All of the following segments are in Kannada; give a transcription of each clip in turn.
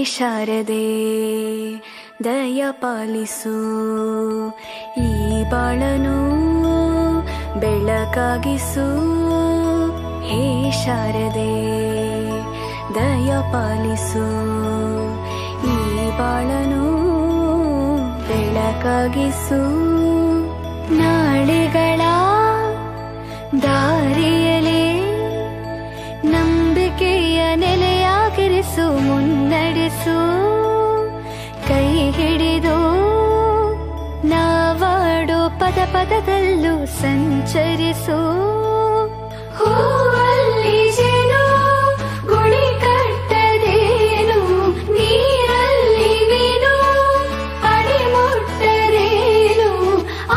ಶಾರದೆ ದಯ ಪಾಲಿಸು, ಈ ಬಾಳನು ಬೆಳಕಾಗಿಸು. ಹೇ ಶಾರದೆ ದಯ ಪಾಲಿಸು, ಈ ಬಾಳನು ಬೆಳಕಾಗಿಸು. ನಾಳೆಗಳ ದಾರಿಯಲಿ ನಂಬಿಕೆಯ ನೆಲೆಯಾಗಿರಿಸು, ಮುನ್ನಡೆಸು. ಕೈ ಹಿಡಿದು ನಾವಾಡೋ ಪದ ಪದದಲ್ಲೂ ಸಂಚರಿಸು. ಹೂವಲ್ಲಿ ಜೇನು ಗುಡಿ ಕಟ್ಟದೇನು, ನೀರಲ್ಲಿ ಮೀನು ಅಡಿ ಮುಟ್ಟರೇನು,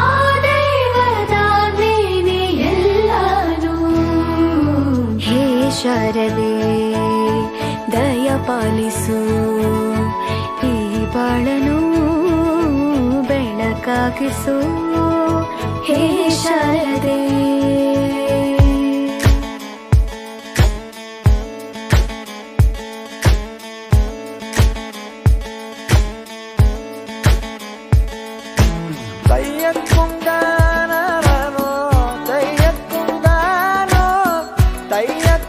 ಆ ದೈವದಾಜ್ಞೆನೇ ಎಲ್ಲಾನು. ಹೇ ಶಾರದೆ ದಯ ಪಾಲಿಸು, ಈ ಬಾಳನು ಬೆಳಕಾಗಿಸು. ಹೇ ಶಾರದೆ Tayat kung gaano, tayat